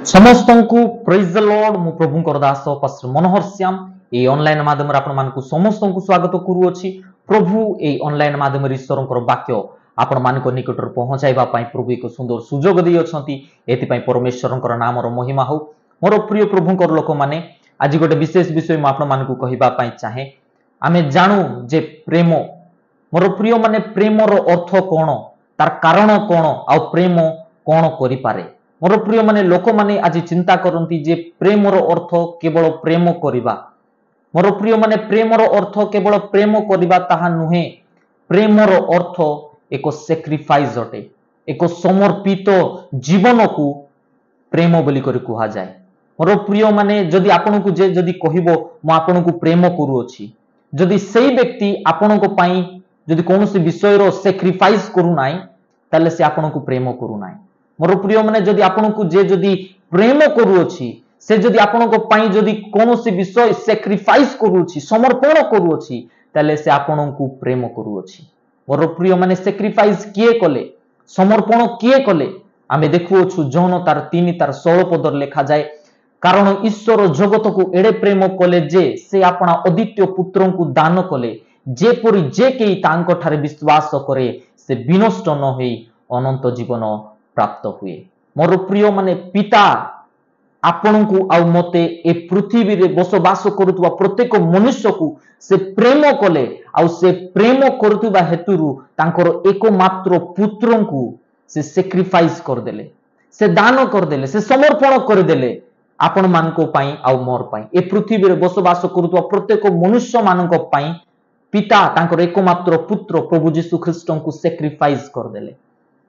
समस्त को praise the Lord मु प्रभु दास पास्टर मनोहर श्याम ए ऑनलाइन माध्यम आपण मानकु समस्त को स्वागत करूछि। प्रभु ए ऑनलाइन माध्यम ईश्वर वाक्य आपण मानक निकट पहुंचाइबा पई प्रभु एक सुंदर सुजोग दै अछंती। एति पई परमेश्वरकर नाम रो महिमा हो। मोर प्रिय प्रभुकर लोक माने आज गोटे विशेष विषय म आपण मानकु कहिबा पई चाहे। आमे जानू जे प्रेम मोर प्रिय माने प्रेम रो अर्थ कोन, तार कारण कोन, आ प्रेम कोन करि पारे। मोर प्रिय माने लोक माने आज चिंता करती जे प्रेम रो अर्थ केवल प्रेम करिबा। मोर प्रिय माने प्रेम रो अर्थ केवल प्रेम करिबा ताहा नुहे। प्रेम रो अर्थ एक सैक्रिफाइस अटे, एक समर्पित जीवन को प्रेम बोली करि कुहा जाय। मोर प्रिय माने जदि आपन को जे जदि कहिबो म आपन को प्रेम करूछि, जदि सेही व्यक्ति आपन को पई जदि कोनोसी विषय रो सैक्रिफाइस करू नाइ ताले से आपन को प्रेम करू नाइ। मोर प्रिय माने जदि आपन को जे जदि प्रेम करूछि, से जदि आपन को पई जदि कोनोसी विषय सैक्रिफाइस करूछि, समर्पण करूछि, ताले से आपन को प्रेम करूछि। मोर प्रिय माने सैक्रिफाइस किए कले, समर्पण किए कले, आमे देखुछु जौन तार 3 तार 16 पदर लिखा जाए, कारण ईश्वर जगत को एडे प्रेम कले जे से अपना अद्वितीय पुत्र को दान कले, जेपरि जे केई तांको ठारे विश्वास करे से विनष्ट न होई अनंत जीवन प्राप्त हुए। मोर प्रिय माने पिता आपण को आ मते ए पृथ्वी रे बसवास करुवा प्रत्येक मनुष्य को से प्रेम कले, आ से प्रेम करुवा हेतुरु तांकर एकमात्र पुत्र को से सैक्रिफाइस कर देले, से दान कर देले, से समर्पण कर देले आपण मानको पई आ मोर पई। ए पृथ्वी रे बसवास करुवा प्रत्येक मनुष्य मानको पई पिता तांकर एकमात्र पुत्र प्रभु यीशु ख्रीष्ट को सैक्रिफाइस कर देले।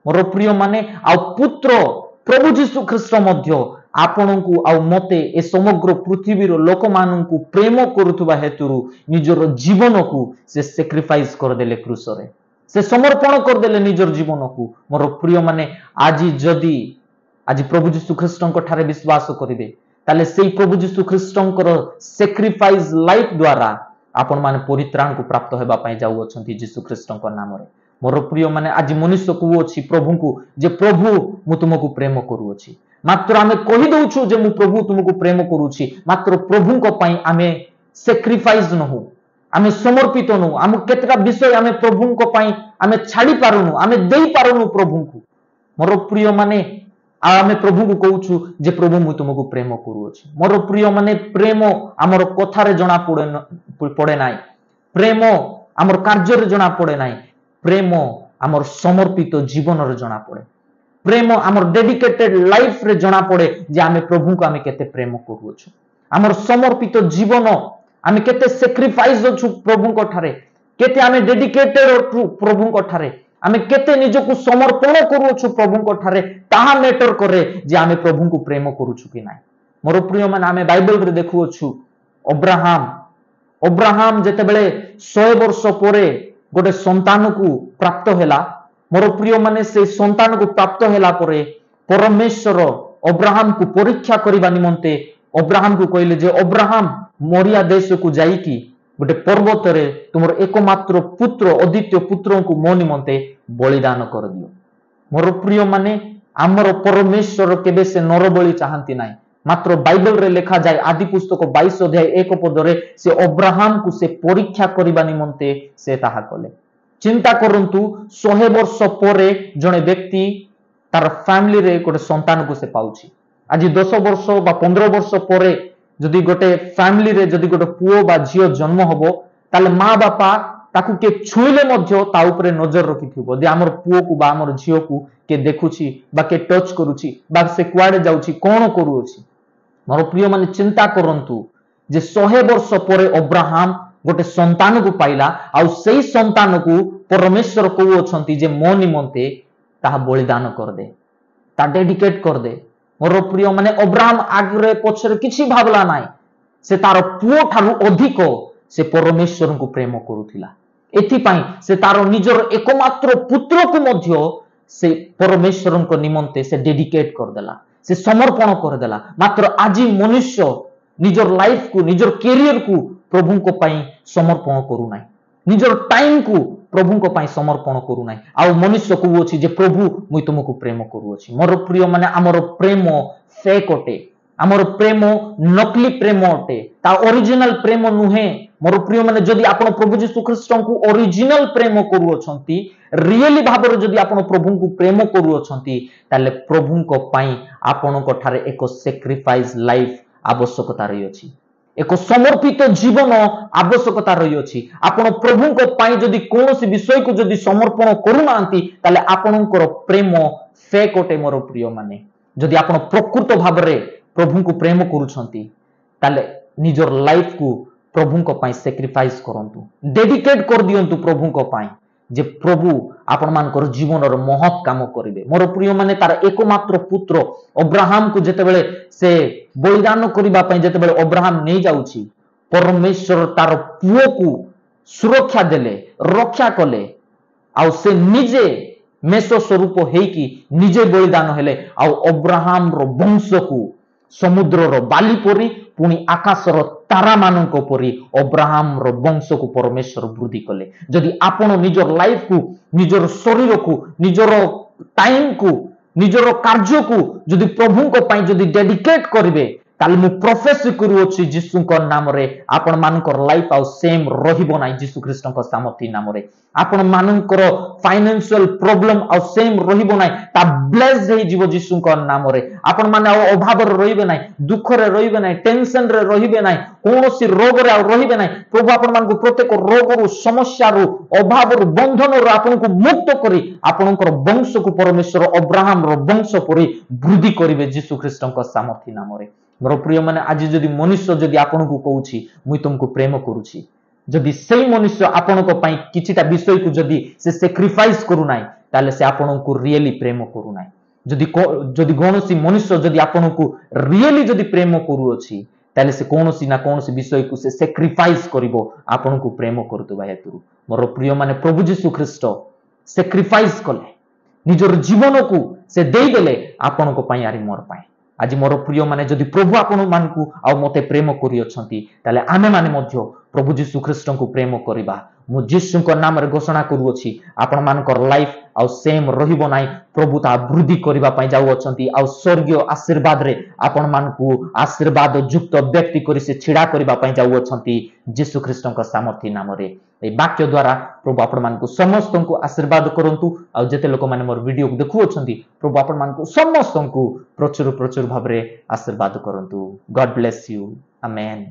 मोर प्रिय माने आ पुत्र प्रभु यीशु ख्रीष्ट मध्य आपण को आ मते ए समग्र पृथ्वी रो लोक मानन को प्रेम करुवा हेतुरु निजर जीवन को से सैक्रिफाइस कर देले, क्रूस रे से समर्पण कर देले निजर जीवन को। मोर प्रिय माने आज प्रभु यीशु ख्रीष्ट को ठारे विश्वास करिवे ताले सेई प्रभु यीशु ख्रीष्ट को सैक्रिफाइस लाइफ द्वारा आपण माने परित्राण को प्राप्त हेबा पई जाउ अछंती यीशु ख्रीष्ट को नाम रे। मोर प्रिय माने आज मनुष्य को अछि प्रभु को जे प्रभु मु तुमको प्रेम करूछि, मात्र आमे कहि दउछु जे मु प्रभु तुमको प्रेम करूछि, मात्र प्रभु को पई आमे सैक्रिफाइस न हो, आमे समर्पित न हो। आम केतरा विषय आमे प्रभु को पई आमे छाडी पारुनु, आमे देई पारुनु प्रभु को। मोर प्रिय माने आमे प्रभु को कहूछु जे प्रभु मु तुमको प्रेम करूछि। मोर प्रिय माने प्रेम हमर कथारे जणा पड़े नाइ, प्रेम हमर कार्य रे जणा पड़े नाइ, प्रेम आमर समर्पित जीवन रे जना पड़े, प्रेम आमर डेडिकेटेड लाइफ रे जना पड़े जे आमे प्रभु को आमे केते प्रेम करूछु। आमर समर्पित जीवन आमे केते सैक्रिफाइस अछु प्रभु को ठारे, केते आमे डेडिकेटेड अछु प्रभु को ठारे, आमे केते निज को समर्पण करूछु प्रभु को ठारे, ताहा मैटर करे जे आमे प्रभु को प्रेम करूछु कि नाइ। मोर प्रिय माने आमे बाइबल रे देखुछु अब्राहम जेते बेले 100 वर्ष परे गोटे संतान को प्राप्त हैला। मोर प्रिय माने से संतान को प्राप्त हैला परे परमेश्वर अब्राहम को परीक्षा करिबा निमंते अब्राहम को कहले जे अब्राहम मोरिया देश को जाई कि गोटे पर्वत रे तुमर एकमात्र पुत्र अद्वितीय पुत्र को मो निमंते बलिदान कर दियो। मोर प्रिय माने आमर परमेश्वर केबे से नर बलि चाहंती नाइ, मात्र बाइबल रे लिखा जाए आदि पुस्तक 22 अध्याय 1 पद रे से अब्राहम को से परीक्षा करिबा निमंते से ताहा कले। चिंता करंतु 100 वर्ष परे जने व्यक्ति तार फैमिली रे गोटे संतान को से पाउछि। आज 10 वर्ष बा 15 वर्ष परे जदि गोटे फैमिली रे जदि गोटे पुओ बा झियो जन्म हबो ताले मां बापा ताकू के छुइले मध्य ता ऊपर नजर रखिथिबो जे हमर पुओ को बा हमर झियो को के देखुछि बा के टच करूछि बा से कुआडे जाउछि कोन करूछि। मोर प्रिय माने चिंता करंतु जे 100 वर्ष परे अब्राहम गोटे संतान को पाइला, आ सेई संतान को परमेश्वर कहू अछंती जे मो निमंते ताहा बलिदान कर दे, ता डेडिकेट कर दे। मोर प्रिय माने अब्राहम आगरे पछरे किछि भाबला नाइ, से तार पुओ ठारू अधिक से परमेश्वर को प्रेम करूथिला। एथि पई से तार निजर एकमात्र पुत्र को मध्य से परमेश्वर को निमंते से डेडिकेट कर देला, से समर्पण कर देला। मात्र आज मनुष्य निजर लाइफ को निजर कैरियर को प्रभु को पई समर्पण करू नाइ, निजर टाइम को प्रभु को पई समर्पण करू नाइ। आ मनुष्य को अछि जे प्रभु मुई तुमको प्रेम करू अछि। मोर प्रिय माने हमर प्रेम फेक अटे आमर प्रेम नकली प्रेम अटे ता ओरिजिनल प्रेम नुहे मोर प्रिय माने जदि आपण प्रभु यीशु ख्रीष्ट को ओरिजिनल प्रेम करूछंती रियली भाବରେ जदि आपण प्रभु को प्रेम करूछंती ताले प्रभु को पई आपण को ठारे एक सैक्रिफाइस लाइफ आवश्यकता रही अछि एक समर्पित जीवन आवश्यकता रही अछि आपण प्रभु को पई जदि कोनोसी विषय को जदि समर्पण करूनांती ताले आपणकर प्रेम फेक अटे मोर प्रिय माने जदि आपण प्रकृत भाବରେ प्रभु को प्रेम करूछंती ताले निजर लाइफ को प्रभु को पई सैक्रिफाइस करंतु डेडिकेट कर दियंतु प्रभु को पई जे प्रभु आपण मानकर जीवन रो महत् काम करिवे मोर प्रिय माने तार एकमात्र पुत्र अब्राहम को जेतेबेले से बलिदान करिबा पई जेतेबेले अब्राहम नै जाउछि परमेश्वर तार पुओ को सुरक्षा देले रक्षा कले आ से निजे मेष स्वरूप हेकी निजे बलिदान हेले आ अब्राहम रो वंश को समुद्र रो बाली परी पुणी आकाश रो तारा मानक परी अब्राहम रो वंश को परमेश्वर वृद्धि कले जदि आपण निजर लाइफ को निजर शरीर को निजर टाइम को निजर कार्य को जदि प्रभु को पई जदि डेडिकेट करिवे ताले मु प्रोफेसी करूछि यीशु को नाम रे आपण मानकर लाइफ आ सेम रहिबो नै यीशु ख्रीष्ट को सामर्थ्य नाम रे आपण मानकर फाइनेंशियल प्रॉब्लम आ सेम रहिबो नै ता ब्लेस्ड हे जीव यीशु को नाम रे आपण माने अभाव रे रहिबे नै दुख रे रहिबे नै टेंशन रे रहिबे नै कोनोसी रोग रे रहिबे नै प्रभु आपण मान को प्रत्येक रोग रो समस्या रो अभाव रो बंधन रो आपण को मुक्त करी आपणकर वंश को परमेश्वर अब्राहम रो वंश परी वृद्धि करिवे यीशु ख्रीष्ट को सामर्थ्य नाम रे मोर प्रिय माने आज जदि मनुष्य जदि आपण को कहूछि मुई तुमको प्रेम करूछि जदि सेही मनुष्य आपण को पई किछिटा विषय को जदि से सैक्रिफाइस करू नाइ ताले से आपण को रियली प्रेम करू नाइ जदि कोनोसी मनुष्य जदि आपण को रियली जदि प्रेम करू अछि ताले से कोनोसी ना कोनोसी विषय को से सैक्रिफाइस करिवो आपण को प्रेम करतुबा हेतु मोर प्रिय माने प्रभु यीशु ख्रीष्ट सैक्रिफाइस कले निजर जीवन को से देई देले आपण को पई आरि मोर पई आज मोर प्रिय माने जदि प्रभु आपण मानकु आ मते प्रेम करि अछंती ताले आमे माने मध्य प्रभु यीशु ख्रीष्ट को प्रेम करिबा मु यीशु को नाम रे घोषणा करू अछि आपण मानकर लाइफ आ सेम रहिबो नै प्रभु ता वृद्धि करिबा पई जाउ अछंती आ स्वर्गीय आशीर्वाद रे आपण मानकु आशीर्वाद युक्त व्यक्ति करि से छिडा करिबा पई जाउ अछंती यीशु ख्रीष्ट को सामर्थ्य नाम रे ए वाक्य द्वारा प्रभु आपण मानकु समस्त को आशीर्वाद करंतु आ जेते लोक माने मोर वीडियो को देखु अछंती प्रभु आपण मानकु समस्त को प्रचुर प्रचुर भाबरे आशीर्वाद करंतु गॉड ब्लेस यू आमेन।